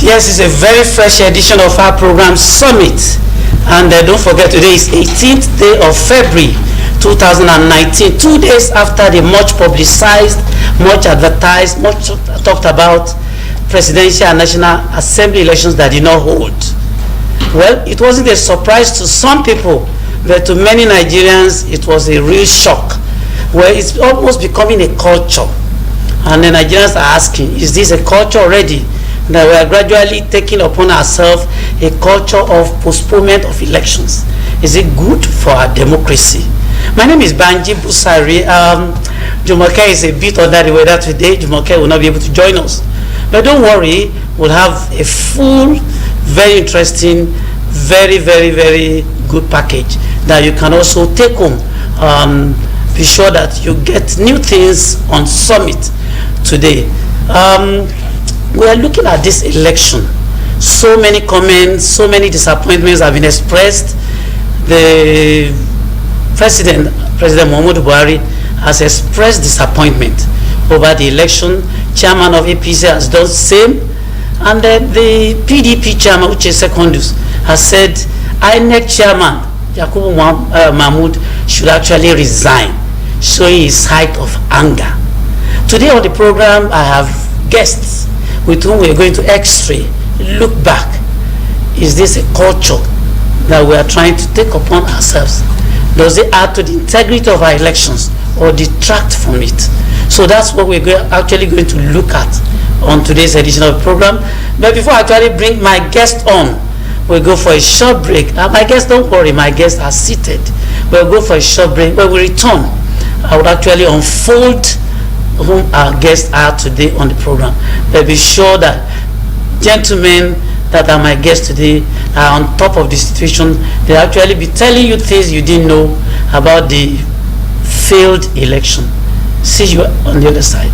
Yes, it's a very fresh edition of our program Summit. And don't forget, today is 18th day of February 2019, 2 days after the much publicized, much advertised, much talked about presidential and national assembly elections that did not hold. Well, it wasn't a surprise to some people, but to many Nigerians, it was a real shock, where it's almost becoming a culture. And the Nigerians are asking, is this a culture already? That we are gradually taking upon ourselves a culture of postponement of elections. Is it good for our democracy? My name is Banji Busari. Jumoke is a bit under the weather today. Jumoke will not be able to join us. But don't worry, we'll have a full, very interesting, very good package that you can also take home. Be sure that you get new things on Summit today. We are looking at this election. So many comments, so many disappointments have been expressed. The President Muhammadu Buhari has expressed disappointment over the election. Chairman of APC has done the same. And the PDP chairman, Uche Secondus, has said INEC chairman Yakubu Mahmood should actually resign, showing his height of anger. Today on the program, I have guests with whom we are going to x-ray, look back. Is this a culture that we are trying to take upon ourselves? Does it add to the integrity of our elections or detract from it? So that's what we're actually going to look at on today's edition of the program. But before I actually bring my guest on, we'll go for a short break. My guests, don't worry, my guests are seated. We'll go for a short break. When we return, I would actually unfold whom our guests are today on the program. But be sure that gentlemen that are my guests today are on top of the situation. They'll actually be telling you things you didn't know about the failed election. See you on the other side.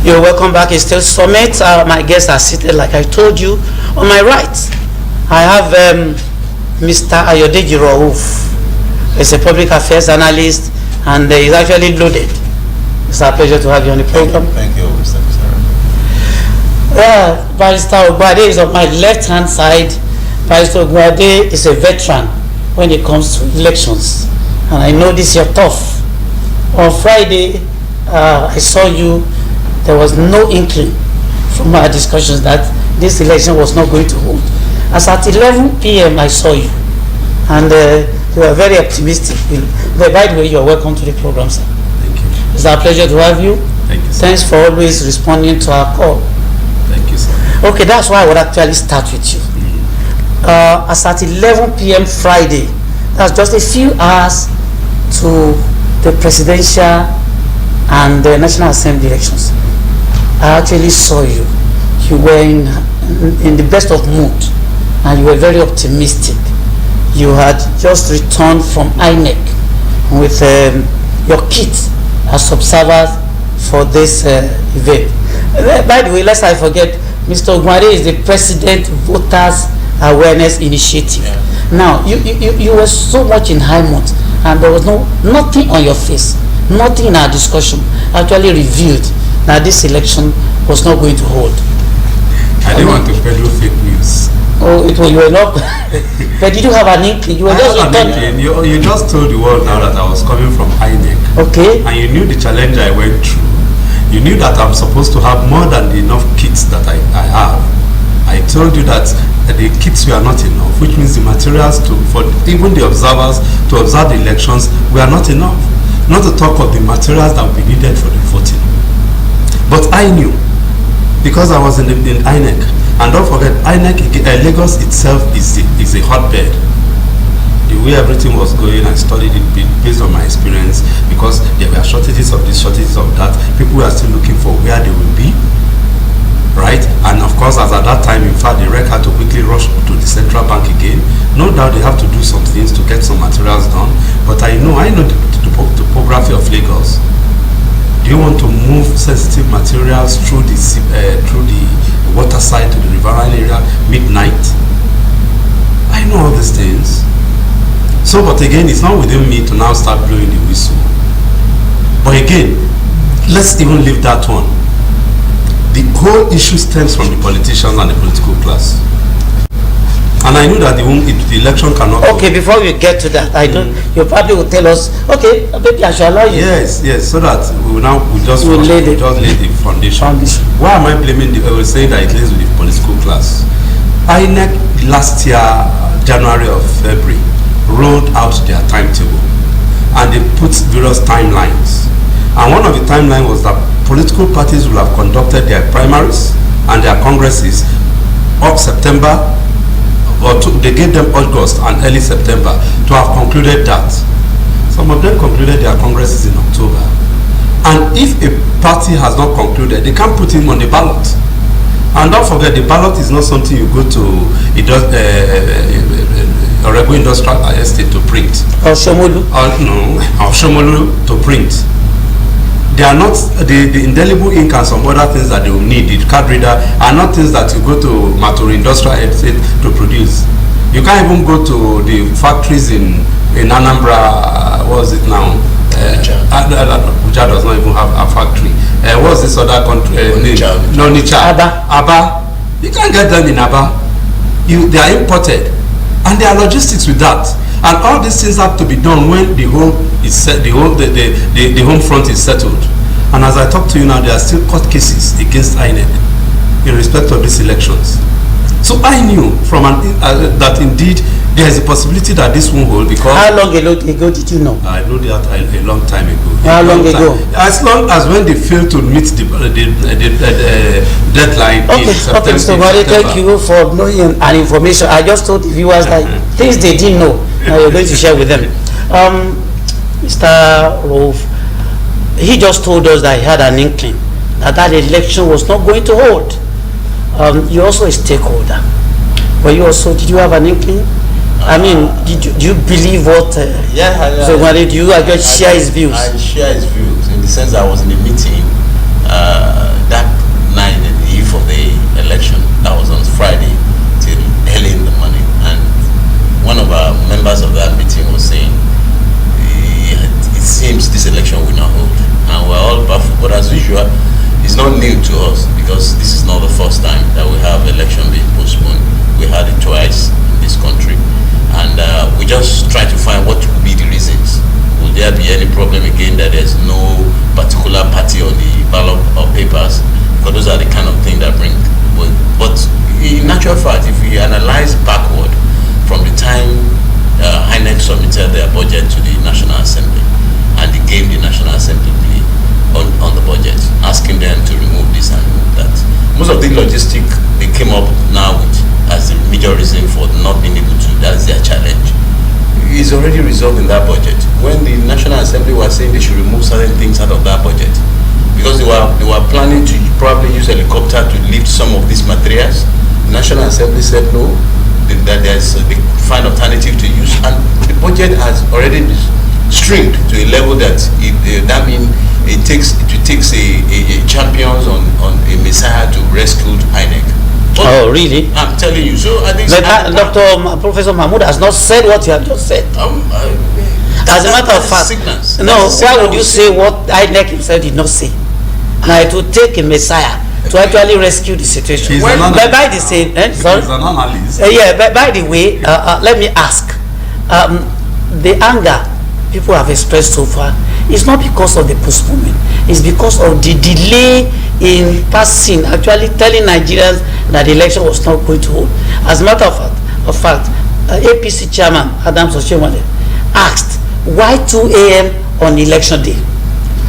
You're welcome back. It's still Summit. My guests are seated like I told you. On my right, I have Mr. Ayodeji Rauf. He's a public affairs analyst and he's actually loaded. It's a pleasure to have you on the program. Thank you, Mr. Barrister Ogbade is on my left-hand side. Barrister Ogbade is a veteran when it comes to elections. And I know this year tough. On Friday, I saw you. There was no inkling from our discussions that this election was not going to hold. As at 11 p.m. I saw you, and you were very optimistic. By the way, you're welcome to the program, sir. Thank you. It's our pleasure to have you. Thank you, sir. Thanks for always responding to our call. Thank you, sir. Okay, that's why I would actually start with you. As at 11 p.m. Friday, that's just a few hours to the presidential and the National Assembly elections. I actually saw you. You were in the best of mood and you were very optimistic. You had just returned from INEC with your kit as observers for this event. By the way, lest I forget, Mr. Ogwade is the President Voters Awareness Initiative. Yeah. Now, you were so much in high mood and there was nothing on your face, nothing in our discussion actually revealed that this election was not going to hold. I didn't want to peddle fake news. Oh, it was, you were not. But did you have an inkling? You were just returning. You just told the world now that I was coming from INEC. Okay. And you knew the challenge I went through. You knew that I'm supposed to have more than enough kits that I have. I told you that the kits were not enough, which means the materials for even the observers to observe the elections were not enough. Not to talk of the materials that would be needed for the voting. But I knew, because I was in INEC, and don't forget, INEC, Lagos itself is a hotbed. The way everything was going, I studied it based on my experience, because there were shortages of this, shortages of that. People were still looking for where they will be, right? And of course, as at that time, in fact, the REC had to quickly rush to the central bank again. No doubt they have to do some things to get some materials done, but I know the topography of Lagos. Do you want to move sensitive materials through the water side to the riverine area midnight? I know all these things. So, but again, it's not within me to now start blowing the whistle. But again, let's even leave that one. The whole issue stems from the politicians and the political class. And I knew that the election cannot. Okay, before we get to that, I don't. You probably will tell us. Okay, maybe I shall allow you. Yes, so that we just lay the foundation. Why am I blaming I will say that it lays with the political class. INEC last year, January or February, rolled out their timetable, and they put various timelines. And one of the timelines was that political parties will have conducted their primaries and their congresses of September. They gave them August and early September to have concluded that. Some of them concluded their congresses in October. And if a party has not concluded, they can't put him on the ballot. And don't forget, the ballot is not something you go to Orego Industrial Estate to print. Or Shomolu? Or Shomolu to print. They are not, the indelible ink and some other things that they will need, the card reader, are not things that you go to Maturi Industrial Estate to produce. You can't even go to the factories in Anambra, what is it now? Abuja does not even have a factory. What's this other country? Onitsha. Aba. You can't get them in Aba. They are imported. And there are logistics with that. And all these things have to be done when the home is set, the home front is settled. And as I talk to you now, there are still court cases against INEC in respect of these elections. So I knew from that indeed there is a possibility that this won't hold, because. How long ago did you know? I know that a long time ago. How long ago? As long as when they failed to meet the deadline. Okay, so thank you for knowing and information. I just told the viewers that things they didn't know. Now you're going to share with them. Mr. Rove, he just told us that he had an inkling that election was not going to hold. You're also a stakeholder. But did you have an inkling? I mean, do you believe what? So do you just share his views? I share his views in the sense that I was in the meeting that night in the eve of the election. That was on Friday till early in the morning, and one of our members of that meeting was saying, it seems this election will not hold, and we're all baffled. But as usual, it's not new to us, because this is not the first time that we have election being postponed. We had it twice in this country, and we just try to find what would be the reasons. Will there be any problem again that there's no particular party on the ballot or papers? Because those are the kind of things that bring. But in actual fact, if we analyze backward from the time INEC submitted their budget to the National Assembly, and they gave the National Assembly on the budget, asking them to remove this and remove that. Most of the logistics they came up now with as the major reason for not being able to, that's their challenge, is already resolved in that budget. When the National Assembly was saying they should remove certain things out of that budget, because they were planning to probably use helicopter to lift some of these materials, the National Assembly said no, that there's they find alternative to use, and the budget has already been streamed to a level that that means it takes a champions on a messiah to rescue INEC. Oh, really? I'm telling you. So I think Professor Mahmood has not said what you have just said. As a matter of fact, why would you say what INEC himself did not say? Now it would take a messiah to actually rescue the situation. By the same, sorry. He's an analyst. By the way, let me ask. The anger people have expressed so far is not because of the postponement. It's because of the delay in passing, actually telling Nigerians that the election was not going to hold. As a matter of fact, APC chairman Adams Oshiomhole asked, why 2 a.m. on election day?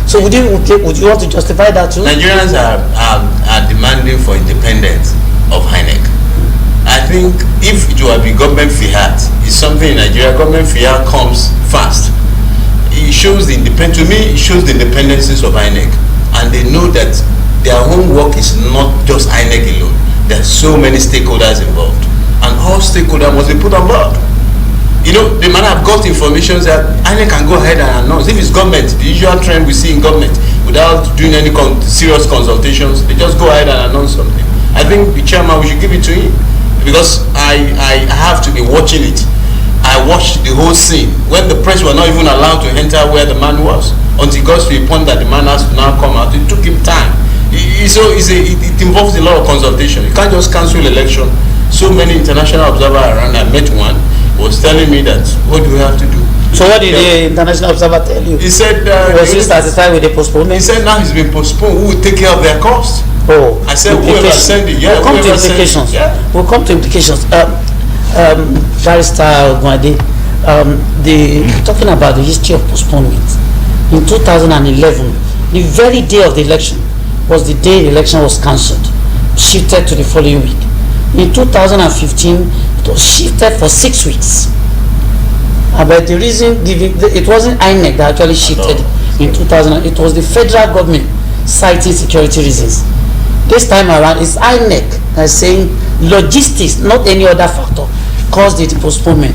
So would you want to justify that too? Nigerians are demanding for independence of INEC. I think if it will be government fiat, it's something in Nigeria. Government fiat comes fast. It shows the independences of INEC, and they know that their own work is not just INEC alone. There are so many stakeholders involved, and all stakeholders must be put on board. You know, they might have got information that INEC can go ahead and announce. If it's government, the usual trend we see in government, without doing any serious consultations, they just go ahead and announce something. I think the chairman, we should give it to him, because I have to be watching it. I watched the whole scene when the press were not even allowed to enter where the man was, until it got to a point that the man has to now come out. It took him time. It involves a lot of consultation. You can't just cancel election. So many international observers around. I met one, was telling me that, what do we have to do? So what did the international observer tell you? He said, was he satisfied with the postponement? He said, now it's been postponed. Who will take care of their cost? Oh, I said, whoever send it. Yeah, we'll come to implications. We'll come to implications. Barrister Ogwande, talking about the history of postponement. In 2011, the very day of the election was the day the election was cancelled, shifted to the following week. In 2015, it was shifted for 6 weeks. But the reason given, it wasn't INEC that actually shifted in 2000. It was the federal government citing security reasons. This time around, it's INEC saying logistics, not any other factor, caused the postponement.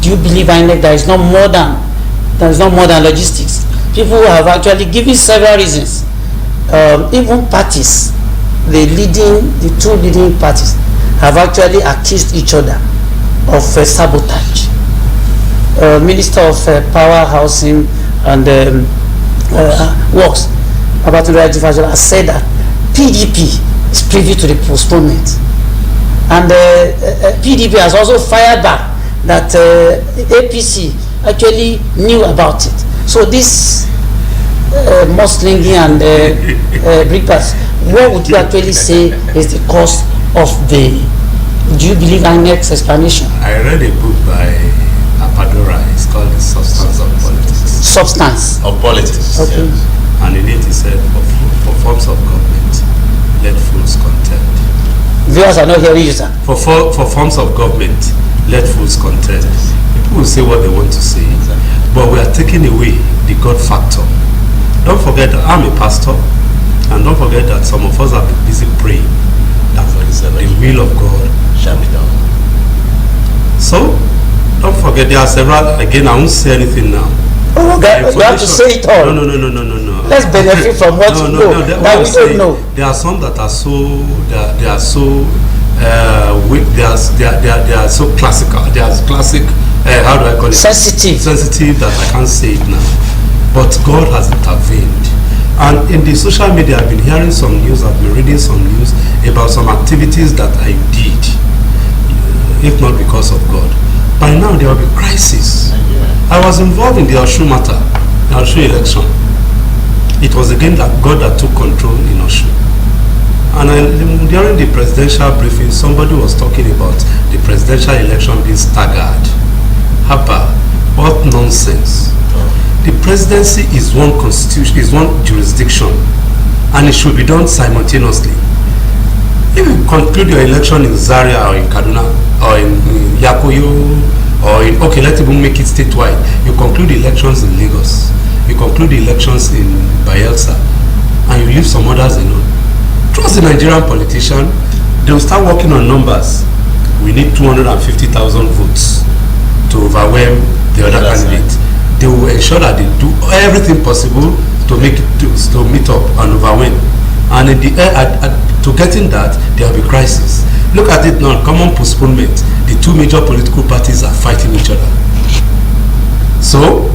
Do you believe INEC there is not more than logistics? People have actually given several reasons. Even parties, the two leading parties, have actually accused each other of sabotage. Minister of Power, Housing and Works, Babatunde Raji-Fashola, has said that PDP is privy to the postponement, and PDP has also fired back that APC actually knew about it. So this mudslinging and brickbats, what would you actually say is the cause of the? Do you believe INEC's explanation? I read a book by Apadora. It's called The Substance of Politics. Substance of Politics. Okay. Yes. And in it he said, for forms of government, let fools contend. Viewers are not hearing you, sir. For forms of government, let fools contend. People will say what they want to say, but we are taking away the God factor. Don't forget that I'm a pastor, and don't forget that some of us have been busy praying that the will of God shall be done. So, don't forget there are several. Again, I won't say anything now. Oh, okay. You have to say it all. No. Let's benefit from what you know. That we don't know. There are some that are so they are so they are so classical. They are classic. How do I call it? Sensitive that I can't say it now. But God has intervened. And in the social media, I've been hearing some news. I've been reading some news about some activities that I did, if not because of God. By now, there will be crisis. I was involved in the Osun matter, the Osun election. It was again that God that took control in Osun. And during the presidential briefing, somebody was talking about the presidential election being staggered. Haba, what nonsense. The presidency is one constitution, is one jurisdiction, and it should be done simultaneously. If you conclude your election in Zaria or in Kaduna or in Yakoyo or in, okay, let's even make it statewide. You conclude the elections in Lagos, you conclude the elections in Bayelsa, and you leave some others alone. Trust the Nigerian politician, they will start working on numbers. We need 250,000 votes to overwhelm the other candidate. They will ensure that they do everything possible to make it to meet up and overwhelm. And in the to getting that, there will be crisis. Look at it now, common postponement. The two major political parties are fighting each other. So,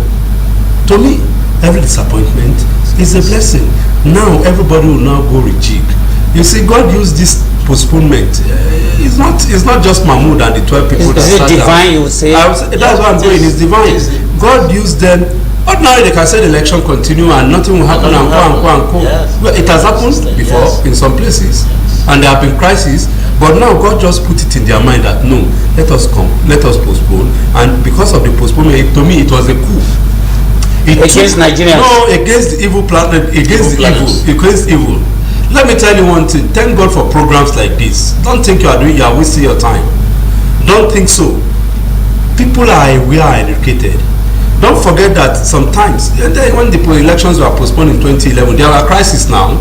to me, every disappointment is a blessing. Now everybody will now go rejig. You see, God used this postponement. It's not just Mahmoud and the 12 people. Is it divine, you would say? That's what I'm saying. It's divine. God used them. Ordinarily, they can say the election continue and nothing will happen and go. Yes. Well, it has happened before in some places, and there have been crises. But now God just put it in their mind that no, let us postpone. And because of the postponement, to me, it was a coup. Against Nigerians? No, against the evil plan, against evil. Let me tell you one thing. Thank God for programs like this. Don't think you are wasting your time. Don't think so. People are aware and educated. Don't forget that sometimes, when the elections were postponed in 2011, there are crises now.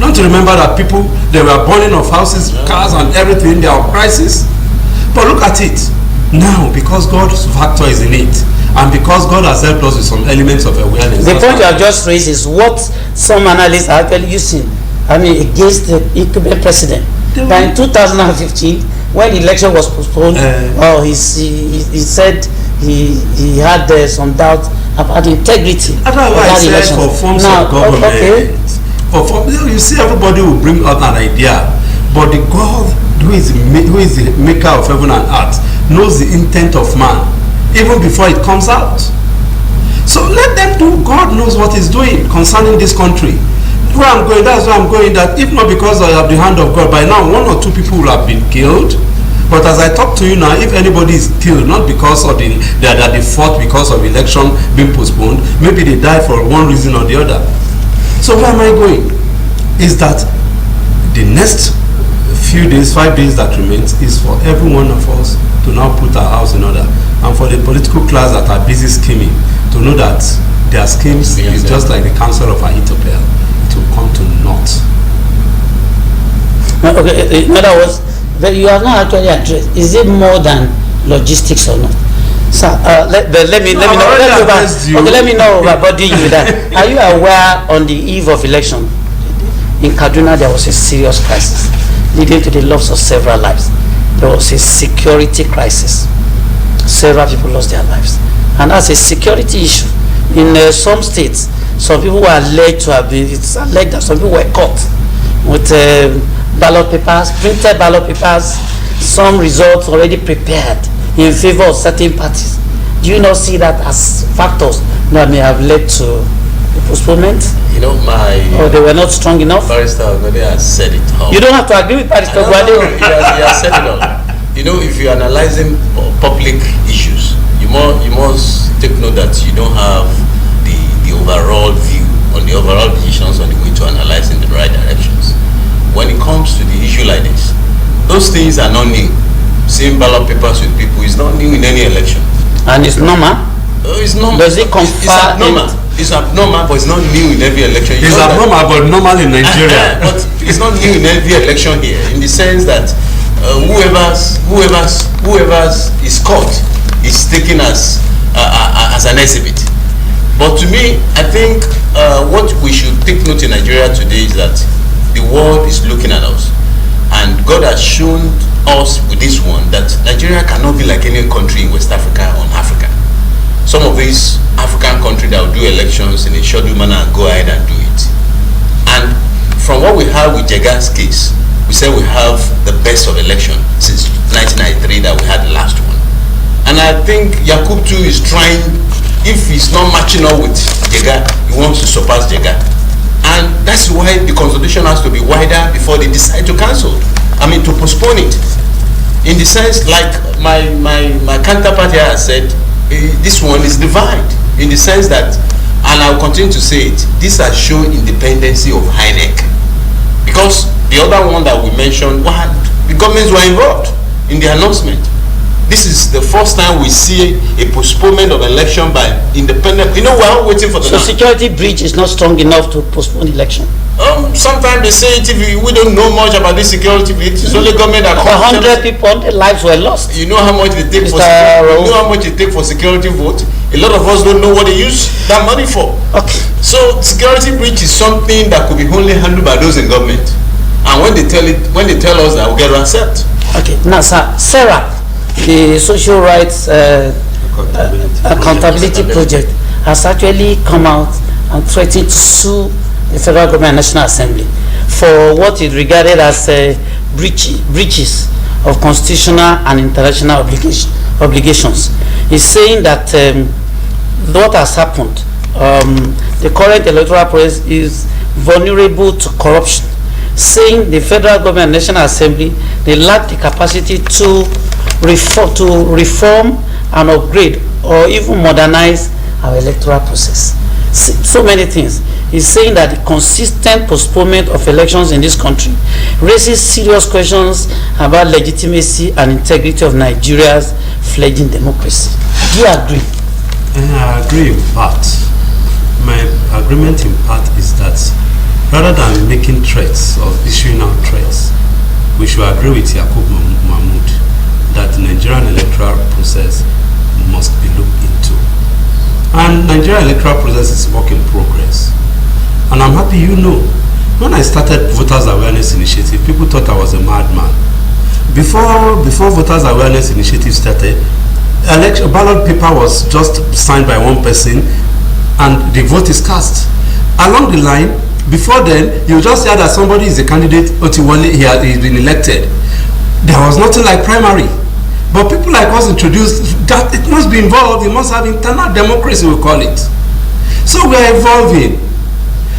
Don't you remember that people, they were burning of houses, cars and everything, there are crises? But look at it. Now, because God's factor is in it, and because God has helped us with some elements of awareness. The point you have just raised is what some analysts are actually using, against the incumbent president. But in 2015, when the election was postponed, he said he had some doubt about the integrity of that election. For forms of government, you see, everybody will bring out an idea, but the God who is the maker of heaven and earth knows the intent of man even before it comes out. So let them do. God knows what he's doing concerning this country. Where I'm going, that's where I'm going. That if not because I have the hand of God, by now 1 or 2 people will have been killed. But as I talk to you now, if anybody is killed, not because of they fought because of election being postponed, maybe they die for one reason or the other. So where am I going? Is that the next few days, 5 days that remains, is for every one of us to now put our house in order, and for the political class that are busy scheming to know that their schemes is just like the counsel of Ahithophel to come to naught. Okay, in other words, you have not actually addressed, is it more than logistics or not? So let me know about you with that. Are you aware on the eve of election in Kaduna there was a serious crisis leading to the loss of several lives? There was a security crisis. Several people lost their lives, and that's a security issue. In some states, some people were alleged to have been. It's alleged that some people were caught with ballot papers, printed ballot papers, some results already prepared in favor of certain parties. Do you not see that as factors that may have led to the postponement? You know, or they were not strong enough? Barrister Ogade has said it all. You don't have to agree with Barrister Ogade. He has said it all. You know, if you're analyzing public issues, you must take note that you don't have the overall view on the overall decisions on the way to analyze in the right directions. When it comes to the issue like this, those things are not new. Same ballot papers with people is not new in any election. And it's normal? It's normal. Does it confer? It's abnormal. It's abnormal, but it's not new in every election. It's abnormal, but normal in Nigeria. But it's not new in every election here, in the sense that whoever is caught is taken as an exhibit. But to me, I think what we should take note in Nigeria today is that the world is looking at us, and God has shown us with this one that Nigeria cannot be like any country in West Africa or Africa. Some of these African countries that will do elections in a scheduled manner and go ahead and do it. And from what we have with Jega's case, we say we have the best of election since 1993 that we had the last one. And I think Yakub too is trying, if he's not matching up with Jega, he wants to surpass Jega. And that's why the consultation has to be wider before they decide to cancel. To postpone it. In the sense, like my counterpart here has said, this one is divine. In the sense that, and I'll continue to say it, this has shown independency of INEC. Because the other one that we mentioned, the governments were involved in the announcement. This is the first time we see a postponement of election by independent. We're all waiting for the. So security breach is not strong enough to postpone election. Sometimes they say it, if we don't know much about this security breach. It's only government that. 100 people, 100 lives were lost. You know how much they take for security. You know how much they take for security vote. A lot of us don't know what they use that money for. Okay. So security breach is something that could be only handled by those in government. And when they tell us that, we'll get accept. Okay. Now, sir, Sarah, the social rights accountability project has actually come out and threatened to sue the federal government and National Assembly for what is regarded as breaches of constitutional and international obligations. He's saying that what has happened, the current electoral process is vulnerable to corruption, saying the federal government and National Assembly, they lack the capacity to reform and upgrade or even modernize our electoral process. So many things. He's saying that the consistent postponement of elections in this country raises serious questions about legitimacy and integrity of Nigeria's fledgling democracy. Do you agree? I agree in part. My agreement in part is that rather than making threats or issuing out threats, we should agree with Yakub Mahmood that the Nigerian electoral process must be looked into. And Nigerian electoral process is work in progress. And I'm happy when I started Voters Awareness Initiative, people thought I was a madman. Before Voters Awareness Initiative started, ballot paper was just signed by one person and the vote is cast. Along the line, before then, you just hear that somebody is a candidate, Otiwale, he's been elected. There was nothing like primary. But people like us introduced that it must be involved, it must have internal democracy, we call it. So we are evolving.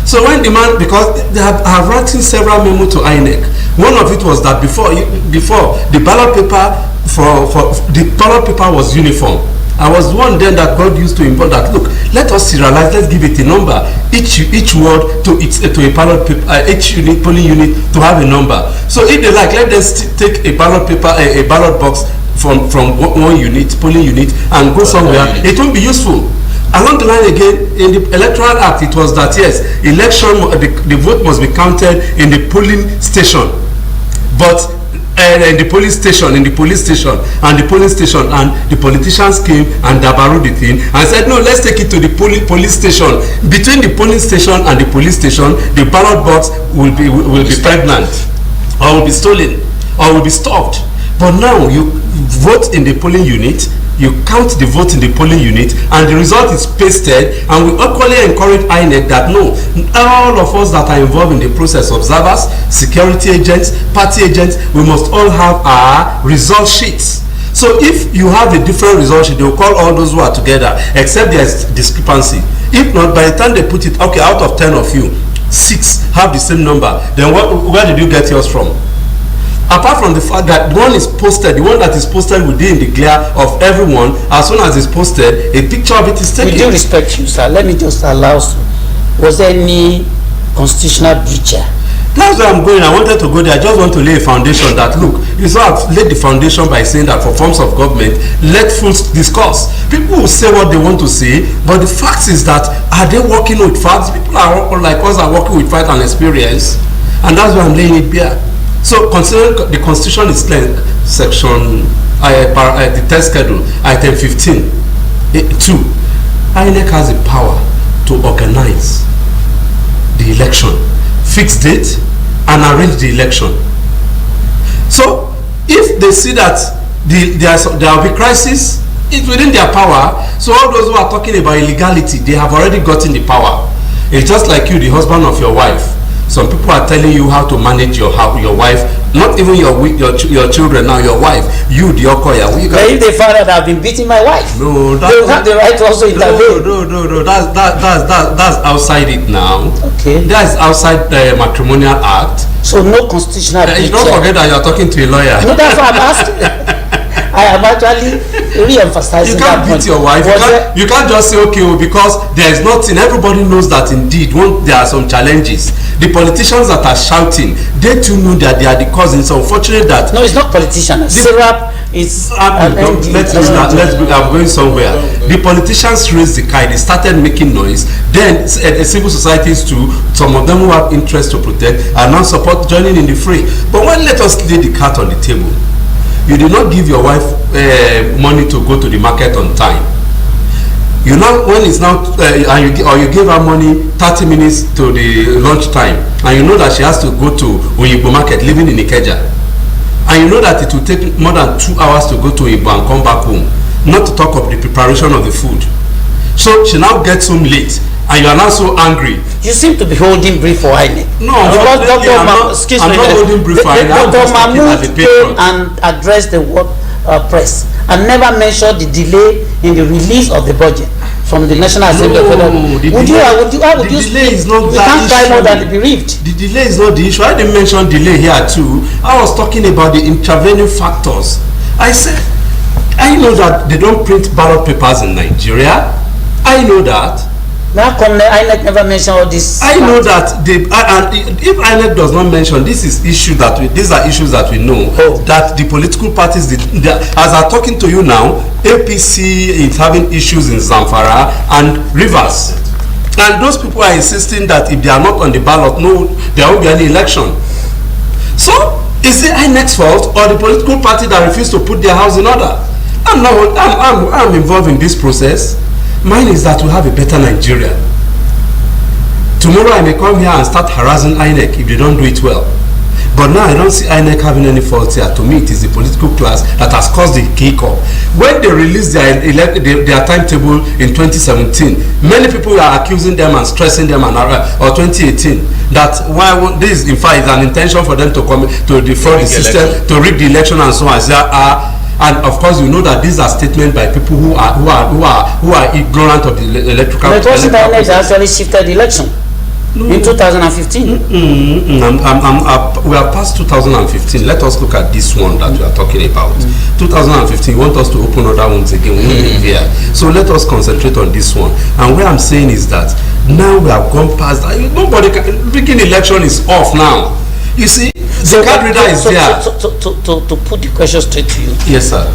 So when because they have written several memos to INEC. One of it was that before the ballot paper the ballot paper was uniform. I was one then that God used to involve that. Look, let us serialize. Let's give it a number. Each word to a ballot paper, each polling unit to have a number. So if they like, let them take a ballot paper, a ballot box from one unit, polling unit, and go somewhere. It won't be useful. Along the line again, in the Electoral Act, it was that yes, the vote must be counted in the polling station, but in the police station, and the politicians came and dabarooed the thing and said, no, let's take it to the police station. Between the polling station and the police station, the ballot box will be pregnant, or will be stolen, or will be stopped. But now you vote in the polling unit, you count the vote in the polling unit, and the result is pasted. And we equally encourage INEC that no, all of us that are involved in the process, observers, security agents, party agents, we must all have our result sheets. So if you have a different result sheet, they will call all those who are together, except there is discrepancy. If not, by the time they put it, okay, out of 10 of you, 6 have the same number. Then where did you get yours from? Apart from the fact that one is posted, the one that is posted will be in the glare of everyone. As soon as it's posted, a picture of it is taken. With due respect to you, sir, let me just allow. Was there any constitutional breach? That's where I'm going. I wanted to go there. I just want to lay a foundation that, look, you saw I've laid the foundation by saying that for forms of government, let full discourse. People will say what they want to say, but the fact is that, are they working with facts? People are like us are working with fact and experience, and that's why I'm laying it bare. So considering the constitution is clear, section the test schedule, item 15, 2, INEC has the power to organize the election, fix date, and arrange the election. So if they see that there will be crisis, it's within their power. So all those who are talking about illegality, they have already gotten the power. It's just like you, the husband of your wife. Some people are telling you how to manage your wife, not even your children now, your wife, you, the Okoya. But if they find out I've been beating my wife, no, they will have the right to also intervene. No, that's outside it now. Okay. That's outside the matrimonial act. So no constitutional breach. Don't forget that you're talking to a lawyer. No, that's what I'm asking. I am actually re-emphasizing. You can't beat your wife. You can't just say, okay, because there is nothing. Everybody knows that indeed there are some challenges. The politicians that are shouting, they too know that they are the cause. It's unfortunate that... No, it's not politicians. Syrup is... I'm going somewhere. The politicians raised the kite. They started making noise. Then civil societies too, some of them who have interest to protect, are now joining in the fray. But let us lay the cat on the table. You did not give your wife money to go to the market on time. You know when it's now or you give her money 30 minutes to the lunch time, and you know that she has to go to Oyibo market living in Ikeja, and you know that it will take more than 2 hours to go to Oyibo and come back home, not to talk of the preparation of the food. So she now gets home late, And you are now so angry. You seem to be holding brief for INEC. No, because Dr. I'm not holding brief for INEC. Dr. Mahmood came and addressed the press and never mentioned the delay in the release of the budget from the National Assembly of Federal. The delay is not that issue. You can't cry more than the bereaved. The delay is not the issue. I didn't mention delay here too. I was talking about the intervening factors. I said, I know that they don't print ballot papers in Nigeria. I know that. How come INEC never mentioned all this? I know that and if INEC does not mention, these are issues that we know, that the political parties, as I'm talking to you now, APC is having issues in Zamfara and Rivers, and those people are insisting that if they are not on the ballot, no, there won't be any election. So is it INEC's fault or the political party that refused to put their house in order? I'm involved in this process. Mine is that we have a better Nigeria. Tomorrow I may come here and start harassing INEC if they don't do it well. But now I don't see INEC having any fault here. To me, it is the political class that has caused the kick-off. When they released their timetable in 2017, many people are accusing them and stressing them, or 2018, that this in fact is an intention for them to come to defraud the system, to rig the election and so on. And of course, you know that these are statements by people who are ignorant of the electoral. But it wasn't INEC that actually shifted the election in 2015. We are past 2015. Let us look at this one that we are talking about. 2015. You want us to open other ones again? We won't be here. So let us concentrate on this one. And what I'm saying is that now we have gone past that. Nobody can. Rigging election is off now. You see, the card reader is there. To put the question straight to you. Yes, sir.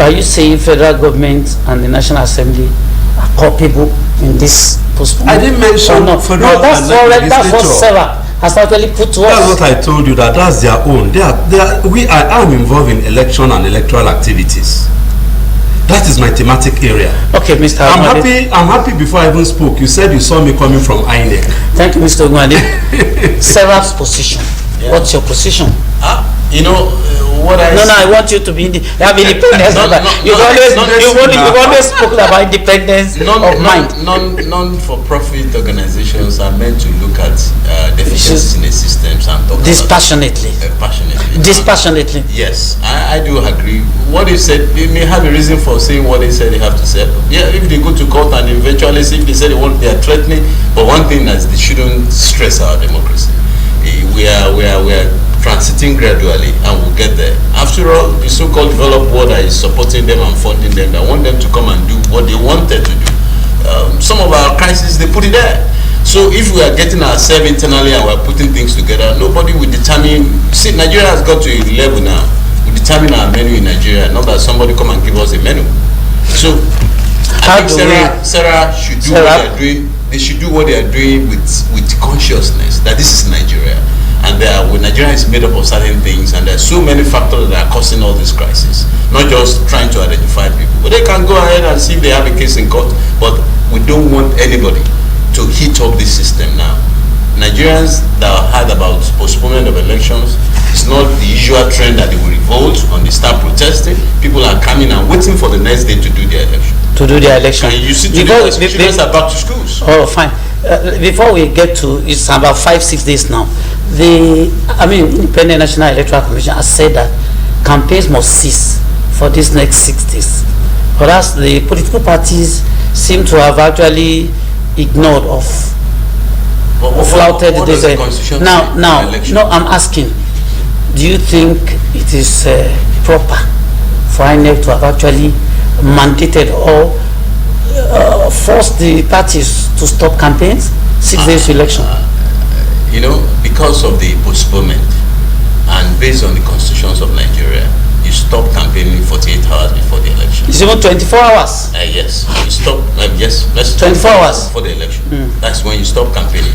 Are you saying federal government and the National Assembly are culpable in this postponement? I didn't mention federal. No, that's what Sarah has actually put to us. That's what I told you, that's their own. I am involved in election and electoral activities. That is my thematic area. Okay, Mr. I'm happy before I even spoke. You said you saw me coming from INEC. Thank you, Mr. Ogwande. Sarah's position. Yeah. What's your position? What I I want you to be have independence. You've always spoken about independence of mind. Non-for-profit organizations are meant to look at deficiencies in the systems and talk dispassionately. Dispassionately. Yes, I do agree. What he said, they may have a reason for saying what they said they have to say. Yeah, if they go to court and eventually see if they say they are threatening, but one thing is they shouldn't stress our democracy. We are transiting gradually and we'll get there. After all, the so-called developed world that is supporting them and funding them, that want them to come and do what they wanted to do. Some of our crises, they put it there. So if we are getting ourselves internally and we're putting things together, nobody will determine. See, Nigeria has got to a level now. We determine our menu in Nigeria, not that somebody come and give us a menu. So I think Sarah should do what they are doing. They should do what they are doing with consciousness that this is Nigeria. And Nigeria is made up of certain things, and there are so many factors that are causing all this crisis. Not just trying to identify people, but they can go ahead and see if they have a case in court. But we don't want anybody to heat up this system now. Nigerians that heard about postponement of elections, it's not the usual trend that they will revolt and they start protesting. People are coming and waiting for the next day to do their election. And you see, students are back to schools. Oh, fine. Before we get to, it's about 5-6 days now. The Independent National Electoral Commission has said that campaigns must cease for these next 6 days. Whereas the political parties seem to have actually ignored or flouted this. Now, I'm asking, do you think it is proper for INEC to have actually mandated or forced the parties to stop campaigns 6 days to election? Because of the postponement and based on the constitutions of Nigeria, you stop campaigning 48 hours before the election. It's even 24 hours? Yes. You stop, yes. 24 hours? Before the election. That's when you stop campaigning.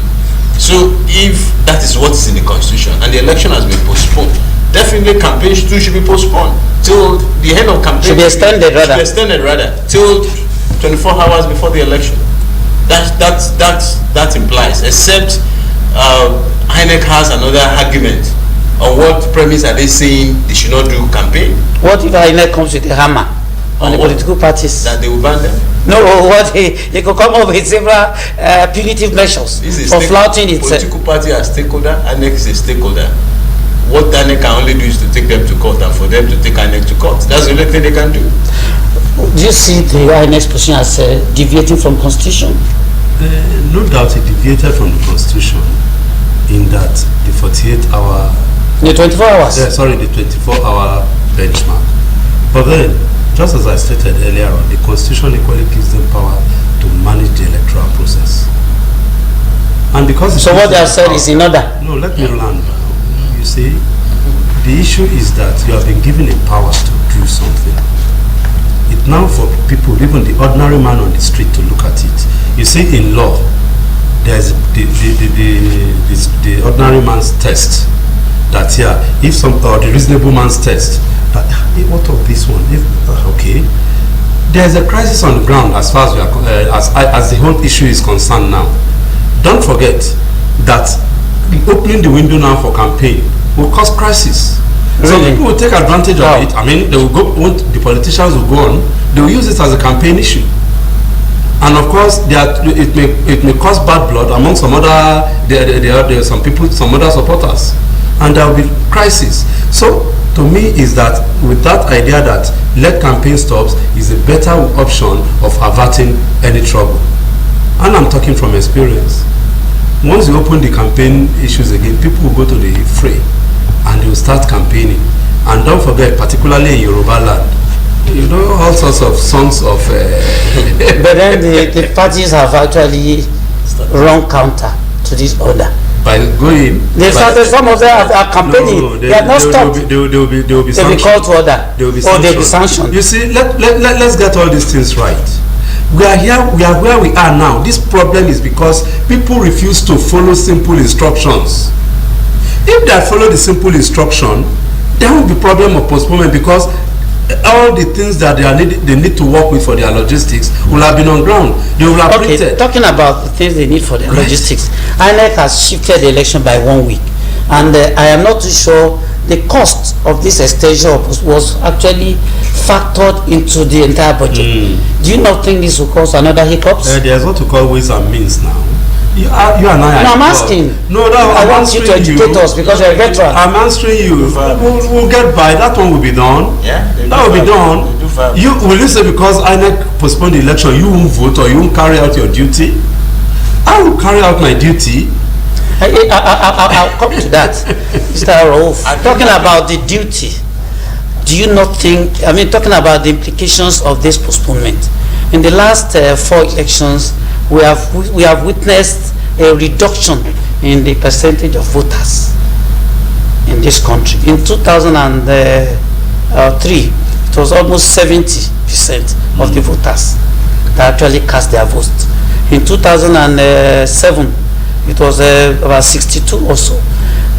So if that is what is in the constitution and the election has been postponed, definitely campaigns too should be postponed till the end of campaign. Should be extended rather. Till 24 hours before the election. That implies, except INEC has another argument. On what premise are they saying they should not do campaign? What if INEC comes with a hammer on the political parties. That they will ban them? No, what they could come up with several punitive measures for flouting it. Political party as stakeholder, INEC is a stakeholder. What INEC can only do is to take them to court and for them to take INEC to court. That's the only thing they can do. Do you see the INEC's position as deviating from Constitution? No doubt it deviated from the Constitution in that the 48-hour... The 24 hours? Sorry, the 24-hour benchmark. But then, just as I stated earlier on, the Constitution equally gives them power to manage the electoral process. And because... So what they have said is in order? No, let me land. You see, the issue is that you have been given a power to do something. It now for people, even the ordinary man on the street, to look at it. You see, in law, there's the ordinary man's test. That if or the reasonable man's test. That what of this one? Okay, there's a crisis on the ground as far as we are, as the whole issue is concerned now. Don't forget that opening the window now for campaign will cause crisis. Really? So people will take advantage of it. I mean, they will go. The politicians will go on. They will use it as a campaign issue, and of course, it may cause bad blood among some other some people, some other supporters, and there will be crisis. So, to me, is that with that idea that let campaign stops is a better option of averting any trouble, and I'm talking from experience. Once you open the campaign issues again, people will go to the fray and they will start campaigning. And don't forget, particularly in Yoruba land, you know, all sorts of songs of... But then the parties have actually run counter to this order. By going... They started, some of them are campaigning. No, they have not stopped. They will be sanctioned. They will be called to order. They will be sanctioned. You see, let's get all these things right. We are here, we are where we are now. This problem is because people refuse to follow simple instructions. If they follow the simple instruction, there will be problem of postponement because all the things that they need to work with for their logistics will have been on ground. They will have printed. Talking about the things they need for their logistics, INEC has shifted the election by 1 week, and I am not too sure the cost of this extension was actually factored into the entire budget. Do you not think this will cause another hiccups? There's what we call ways and means now. You and I. No, I'm asking. No, I want you to educate us because you're a veteran. I'm answering you. We'll get by. That one will be done. Yeah, that will be done. Will you say because INEC postponed the election, you won't vote or you won't carry out your duty? I will carry out my duty. I'll come to that, Mr. Rauf. Talking about the duty, do you not think, I mean, talking about the implications of this postponement, in the last 4 elections, we have witnessed a reduction in the percentage of voters in this country. In 2003, it was almost 70% of the voters that actually cast their votes. In 2007, it was about 62 or so.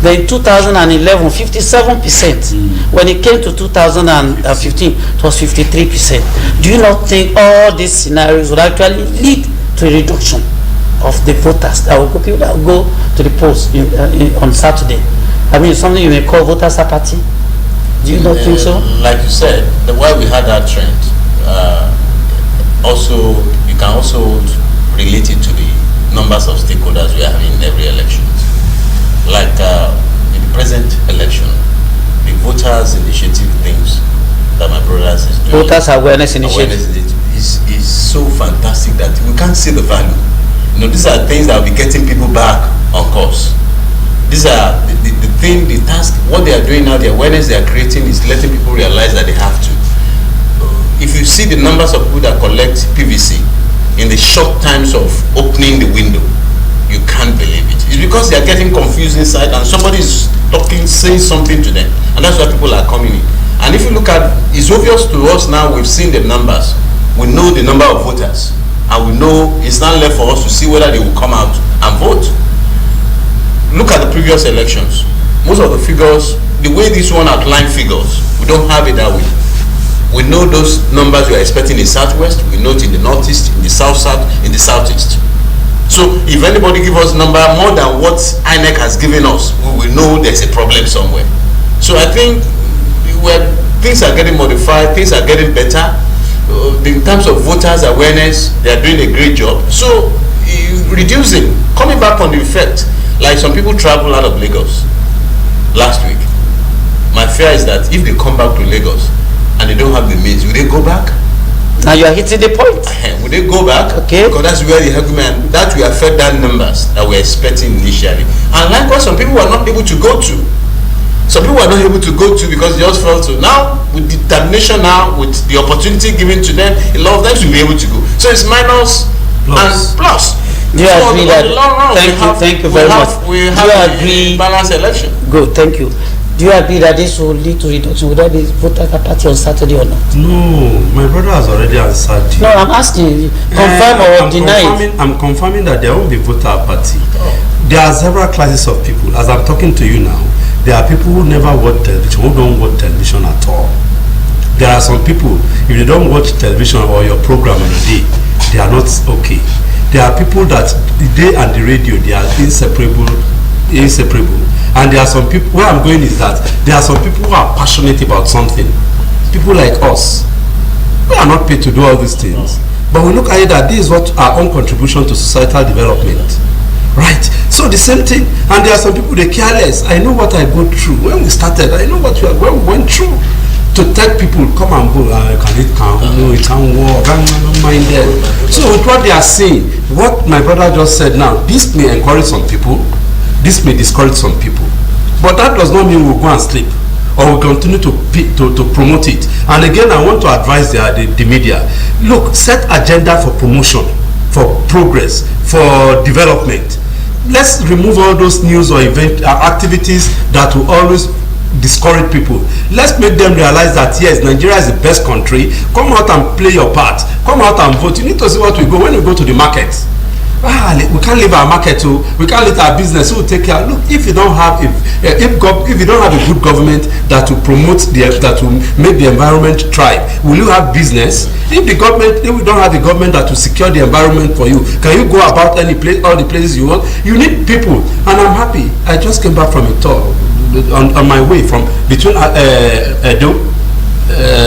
Then in 2011, 57%. When it came to 2015, it was 53%. Do you not think all these scenarios would actually lead to a reduction of the voters that will people that will go to the polls on Saturday? I mean, something you may call voters apathy. Do you not think so? Like you said, why we had that trend, also you can also relate it to the numbers of stakeholders we are having in every election. Like in the present election, the voters initiative things that my brothers is doing. Voters awareness initiative is so fantastic that we can't see the value. You know, these are things that will be getting people back on course. These are the task, what they are doing now, the awareness they are creating is letting people realize that they have to. If you see the numbers of people that collect PVC in the short times of opening the window, you can't believe it. It's because they are getting confused inside and somebody is talking, saying something to them, and that's why people are coming in. And if you look at, it's obvious to us now, we've seen the numbers, we know the number of voters, and we know it's not left for us to see whether they will come out and vote. Look at the previous elections. Most of the figures, the way this one outlined figures, we don't have it that way. We know those numbers we are expecting in the southwest, we know it in the northeast, in the south-south, in the southeast. So if anybody give us number more than what INEC has given us, we will know there's a problem somewhere. So I think things are getting modified, things are getting better, in terms of voters awareness, they are doing a great job. So reducing, coming back on the effect, like some people travel out of Lagos last week. My fear is that if they come back to Lagos and they don't have the means, will they go back? Now you are hitting the point. Will they go back? Okay. Because that's where the argument, that will affect that numbers that we're expecting initially. And likewise, some people are not able to go to. Some people are not able to go to because they just felt to. Now, with determination now, with the opportunity given to them, a lot of them will be able to go. So it's minus and plus. Do you So agree on that? the long run, Thank you very much. We Do have you a agree? balanced election. Good, thank you. Do you agree that this will lead to reduction? Would there be voter party on Saturday or not? No, my brother has already answered you. No, I'm asking you. Confirm or deny it. I'm confirming that there won't be voter party. There are several classes of people. As I'm talking to you now, there are people who never watch television, who don't watch television at all. There are some people, if they don't watch television or your program on a day, they are not okay. There are people that they and the radio, they are inseparable. And there are some people, where I'm going is that there are some people who are passionate about something. People like us. We are not paid to do all these things. But we look at it that this is what our own contribution to societal development. Right? So the same thing, and there are some people, they care less. I know what I go through. When we started, I know what we went through. To tell people, come and go, it can work, I'm not minded. So with what they are saying, what my brother just said now, this may encourage some people, this may discourage some people. But that does not mean we'll go and sleep or we'll continue to promote it. And again, I want to advise the media, look, set agenda for promotion, for progress, for development. Let's remove all those news or event activities that will always discourage people. Let's make them realize that yes, Nigeria is the best country. Come out and play your part. Come out and vote. You need to see what we go when we go to the market. We can't leave our market to, we can't leave our business. Who will take care? Look, if you don't have if you don't have a good government that will promote that will make the environment thrive, will you have business? If we don't have a government that will secure the environment for you, can you go about any place, all the places you want? You need people, and I'm happy. I just came back from a tour on my way from between Edo,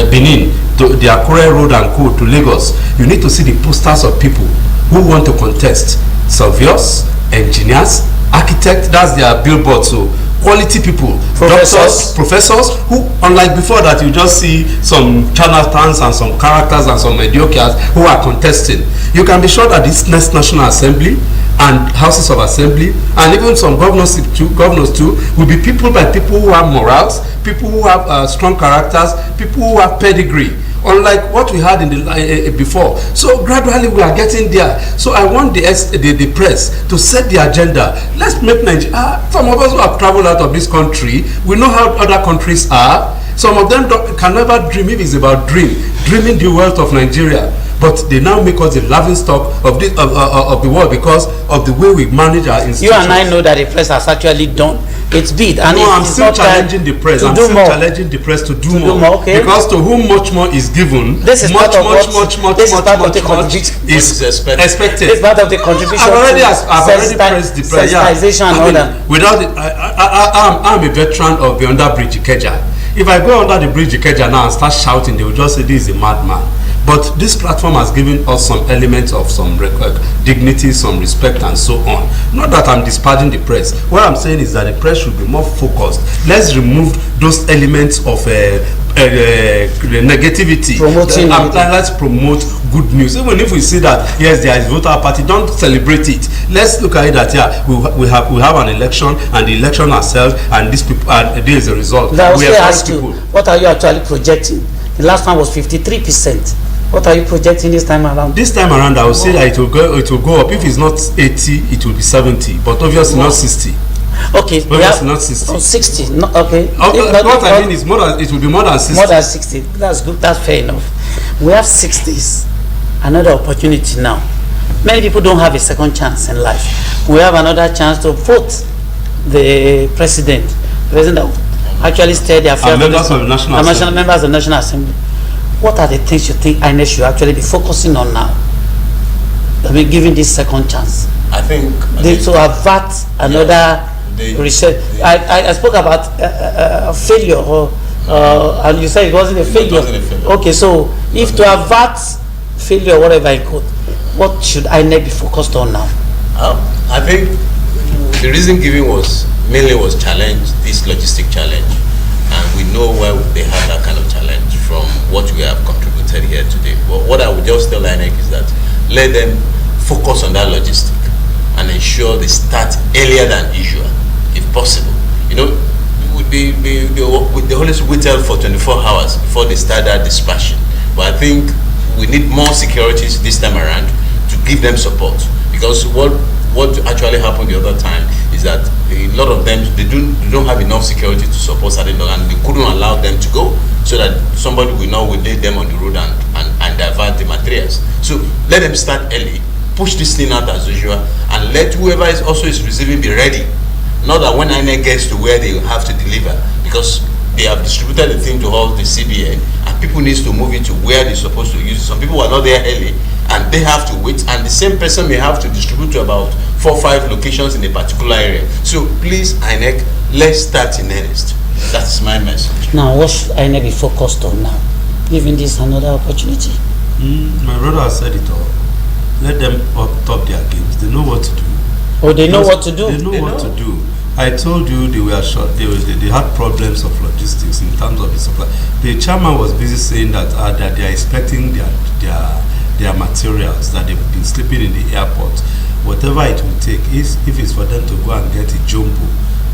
Benin to the Akure Road and Co to Lagos. You need to see the posters of people who want to contest. Surveyors, engineers, architects, that's their billboard. So quality people, doctors, professors, who unlike before that you just see some charlatans and some characters and some mediocres who are contesting. You can be sure that this next National Assembly and houses of assembly and even some governors too will be people by people who have morals, people who have strong characters, people who have pedigree, unlike what we had in the before. So gradually we are getting there. So I want the press to set the agenda. Let's make Nigeria. Some of us who have traveled out of this country, we know how other countries are. Some of them can never dream if it's about dreaming the wealth of Nigeria. But they now make us the laughing stock of the world because of the way we manage our institutions. You and I know that the press has actually done its bid. And no, I'm still challenging the press. I'm still challenging the press to do more. Okay. Because to whom much more is given, this is much of the contribution is expected. It's part of the contribution. I've already pressed the press. Sensitization and all that. Without it, I'm a veteran of the under bridge Ikeja. If I go under the bridge Ikeja now and start shouting, they will just say this is a madman. But this platform has given us some elements of some dignity, some respect, and so on. Not that I'm disparaging the press. What I'm saying is that the press should be more focused. Let's remove those elements of negativity. Let's promote good news. Even if we see that yes, there is voter party, don't celebrate it. Let's look at it that yeah, we have an election, and the election ourselves, and these people, and there is a result. I was asked you, what are you actually projecting? The last one was 53%. What are you projecting this time around? This time around, I would say that it will go up. If it's not 80, it will be 70, but obviously not 60. Okay, obviously not 60. 60. No, okay. What I mean is more than, it will be more than 60. More than 60. That's good. That's fair enough. We have 60s. Another opportunity now. Many people don't have a second chance in life. We have another chance to vote the president that actually stay their affairs. Members of the National Assembly. Members of the National Assembly. What are the things you think INEC should actually be focusing on now? I mean, giving this second chance. I think to avert another research. I spoke about a failure, and you said it wasn't a failure. It wasn't a failure. Okay, so if to avert failure, whatever it could. What should INEC be focused on now? I think the reason given was mainly challenge, this logistic challenge, and we know where they have that kind of challenge from what we have contributed here today. But what I would just tell INEC is that let them focus on that logistic and ensure they start earlier than usual, if possible. You know, they always waited for 24 hours before they start that dispatching. But I think we need more securities this time around to give them support, because what actually happened the other time is that a lot of them they don't have enough security to support certain dogs, and they couldn't allow them to go, so that somebody will now lay them on the road and divert the materials. So let them start early, push this thing out as usual, and let whoever is receiving be ready. Not that when INEC gets to where they have to deliver, because they have distributed the thing to all the CBN, and people need to move it to where they're supposed to use it. Some people are not there early, and they have to wait, and the same person may have to distribute to about 4 or 5 locations in a particular area. So please, INEC, let's start in earnest. That's my message. Now, what should INEC be focused on now, given this another opportunity? My brother has said it all. Let them top their games. They know what to do. Oh, they know what to do? They know what to do. I told you they were short. They had problems of logistics in terms of the supply. The chairman was busy saying that they are expecting their materials, that they've been sleeping in the airport. Whatever it will take, if it's for them to go and get a jumbo,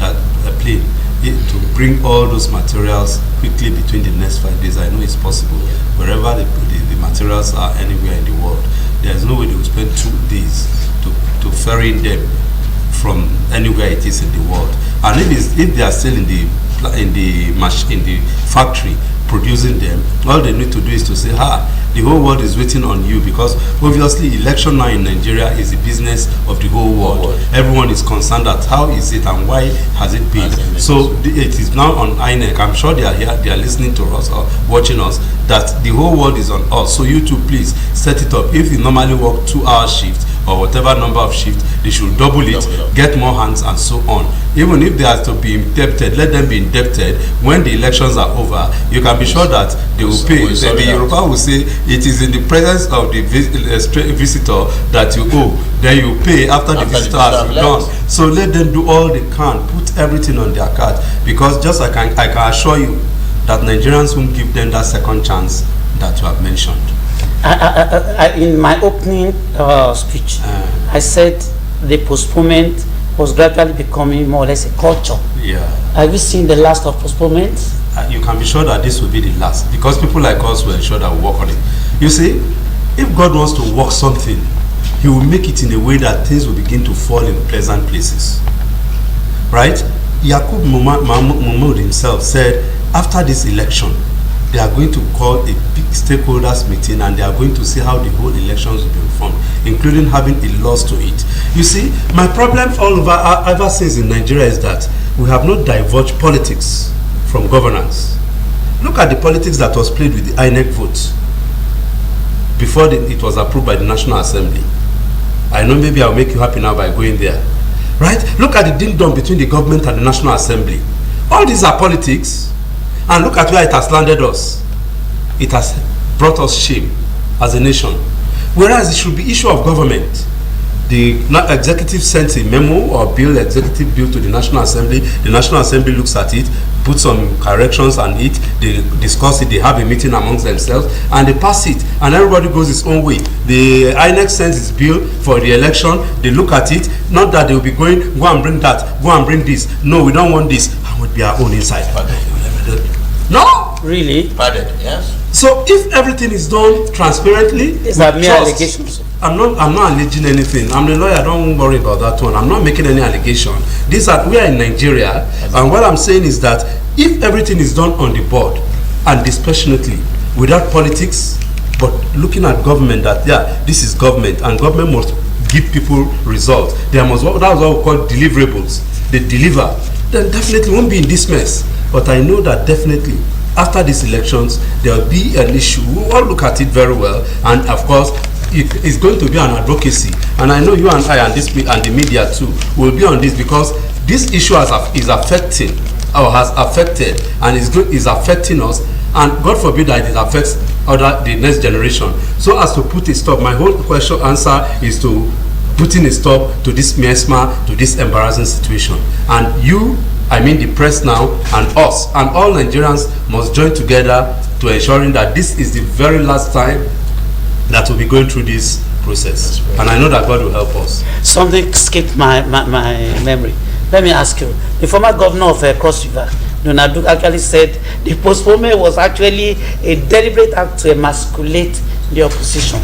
a plane, to bring all those materials quickly between the next 5 days. I know it's possible. Wherever the materials are anywhere in the world, there's no way they will spend 2 days to ferry them from anywhere it is in the world. And if they are still in the factory producing them, all they need to do is to say, the whole world is waiting on you, because obviously election now in Nigeria is the business of the whole world. Everyone is concerned at how is it and why has it been. So it is now on INEC. I'm sure they are here, they are listening to us or watching us, that the whole world is on us. So you too, please set it up. If you normally work 2-hour shifts or whatever number of shifts, they should double it, get more hands and so on. Even if they are to be indebted, let them be indebted. When the elections are over, you can be sure that they will pay. The Yoruba will say, it is in the presence of the visitor that you owe. Then you pay after the visitor has done. So let them do all they can, put everything on their card. Because just I can assure you that Nigerians won't give them that second chance that you have mentioned. In my opening speech, I said the postponement was gradually becoming more or less a culture. Yeah. Have you seen the last of postponements? You can be sure that this will be the last, because people like us will ensure that we work on it. You see, if God wants to work something, He will make it in a way that things will begin to fall in pleasant places. Right? Yakub Mahmoud himself said, after this election, they are going to call a big stakeholders meeting, and they are going to see how the whole elections will be reformed, including having a loss to it. You see, my problem all over ever since in Nigeria is that we have not diverged politics from governance. Look at the politics that was played with the INEC votes before it was approved by the National Assembly. I know maybe I'll make you happy now by going there. Right? Look at the ding-dong between the government and the National Assembly. All these are politics. And look at where it has landed us. It has brought us shame as a nation. Whereas it should be issue of government. The executive sends a memo or executive bill to the National Assembly. The National Assembly looks at it, puts some corrections on it, they discuss it, they have a meeting amongst themselves, and they pass it, and everybody goes its own way. The INEC sends its bill for the election, they look at it, not that they will be going, go and bring that, go and bring this. No, we don't want this. And would be our own inside. No? Really? Pardon, yes. So if everything is done transparently, Is that mere allegations? I'm not alleging anything. I'm the lawyer, don't worry about that one. I'm not making any allegation. We are in Nigeria, and what I'm saying is that if everything is done on the board and dispassionately, without politics, but looking at government, that this is government, and government must give people results. That's what we call deliverables. They deliver. Then definitely won't be in this mess. But I know that definitely after these elections there will be an issue. We'll all look at it very well, and of course it is going to be an advocacy. And I know you and I and the media too will be on this, because this issue is affecting or has affected and is affecting us, and God forbid that it affects the next generation, so as to put a stop. My whole question answer is to putting a stop to this miasma, to this embarrassing situation. And you, I mean the press now, and us, and all Nigerians must join together to ensuring that this is the very last time that we'll be going through this process. And I know that God will help us. Something skipped my memory. Let me ask you. The former governor of Cross River, Donald Duke, actually said the postponement was actually a deliberate act to emasculate the opposition.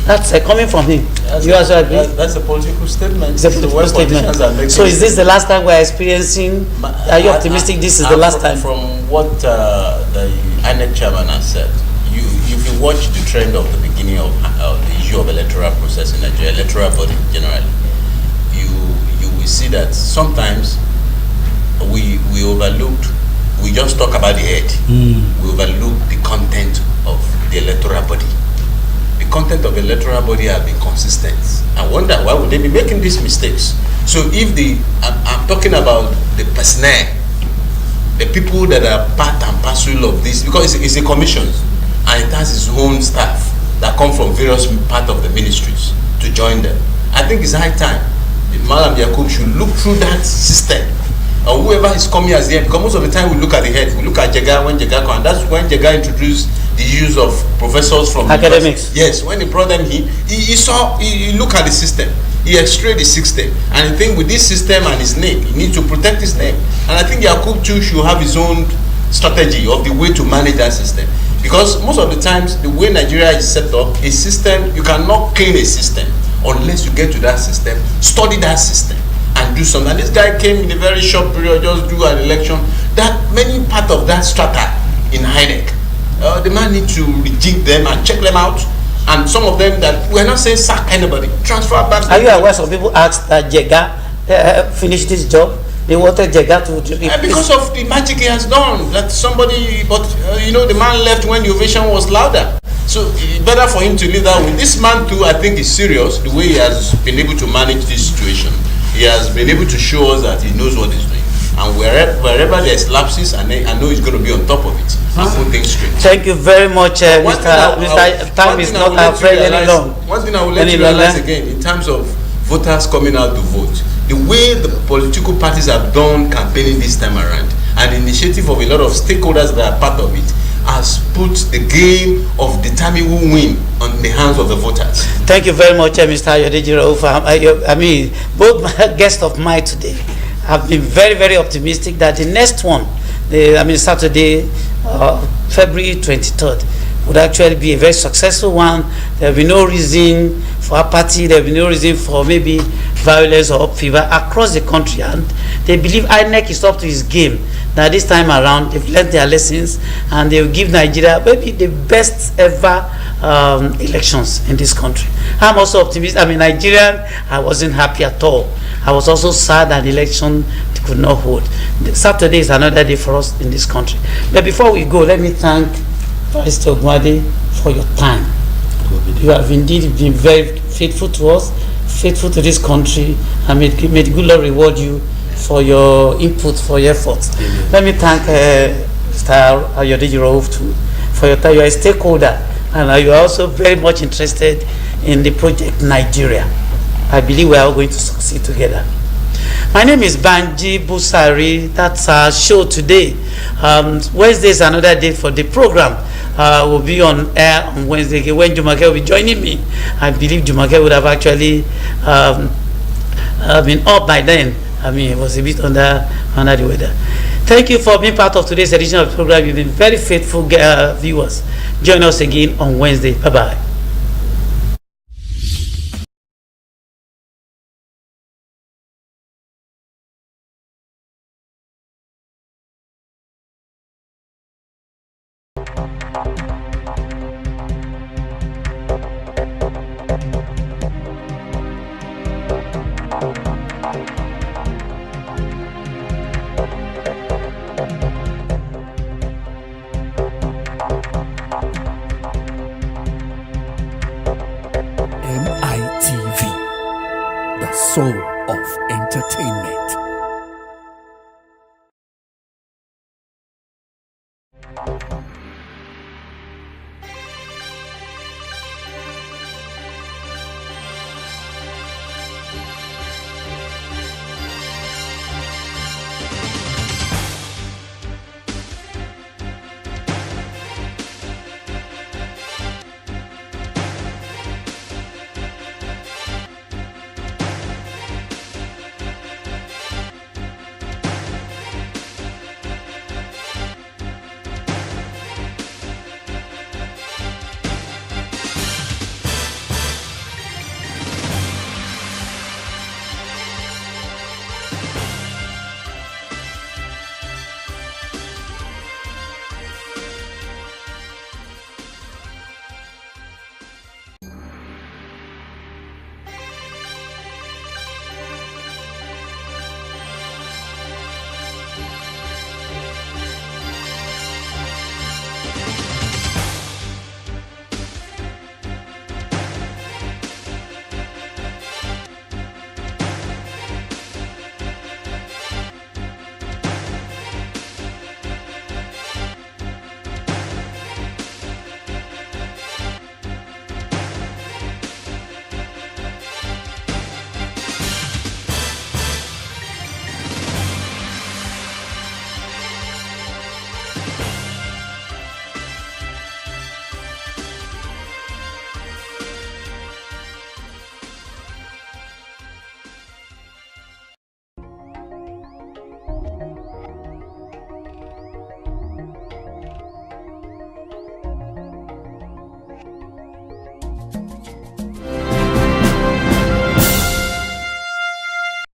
That's coming from him. You also agree? That's a political statement. It's a political statement. So is this the last time we're experiencing? Are you optimistic this is the last time? From what the INEC chairman has said, if you watch the trend of the beginning of the issue of electoral process in Nigeria, electoral body generally, you will see that sometimes we overlooked, we just talk about the head. We overlook the content of the electoral body. The content of the electoral body have been consistent. I wonder why would they be making these mistakes? So if I'm talking about the personnel, the people that are part and parcel of this, because it's a commission and it has its own staff that come from various parts of the ministries to join them. I think it's high time Malam Yakub should look through that system, or whoever is coming as the head, because most of the time we look at the head, we look at Jega when Jega come, and that's when Jega introduced the use of professors from academics. Yes, when he brought them, he looked at the system, he x-rayed the system, and I think with this system and his name, he needs to protect his name. And I think Yakub too should have his own strategy of the way to manage that system, because most of the times the way Nigeria is set up, a system, you cannot clean a system unless you get to that system, study that system, and do something. And this guy came in a very short period, just do an election. That many part of that strata in INEC, the man need to rejig them and check them out. And some of them that we're not saying sack anybody, transfer back. Are you aware some people asked that Jega finish this job? They wanted Jega to because of the magic he has done. That somebody, but the man left when the ovation was louder. So it's better for him to leave that way. This man too, I think, is serious. The way he has been able to manage this situation, he has been able to show us that he knows what he's doing. And wherever there's lapses, I know he's going to be on top of it and put things straight. Thank you very much, Mr. Time is not our friend any long. One thing I will let you realize again, in terms of voters coming out to vote, the way the political parties have done campaigning this time around, and the initiative of a lot of stakeholders that are part of it, has put the game of determining who win on the hands of the voters. Thank you very much, Mr. Ayodeji Rauf. I mean, both my guests of mine today have been very, very optimistic that the next one, Saturday, February 23rd, would actually be a very successful one. There will be no reason for apathy, there will be no reason for maybe violence or fever across the country, and they believe INEC is up to his game. Now this time around, they've learned their lessons, and they will give Nigeria maybe the best ever elections in this country. I'm also optimistic. Nigerian, I wasn't happy at all. I was also sad that the election could not hold. Saturday is another day for us in this country. But before we go, let me thank Mr. Ogwade for your time. You have indeed been very faithful to us, faithful to this country, and may the good Lord reward you for your input, for your efforts. Let me thank Mr. Ayodeji Rauf too for your time. You are a stakeholder, and you are also very much interested in the project Nigeria. I believe we are all going to succeed together. My name is Banji Busari. That's our show today. Wednesday is another day for the program. Will be on air on Wednesday when Jumake will be joining me. I believe Jumake would have actually been up by then. It was a bit under the weather. Thank you for being part of today's edition of the program. You've been very faithful viewers. Join us again on Wednesday. Bye-bye. MITV, the soul of entertainment.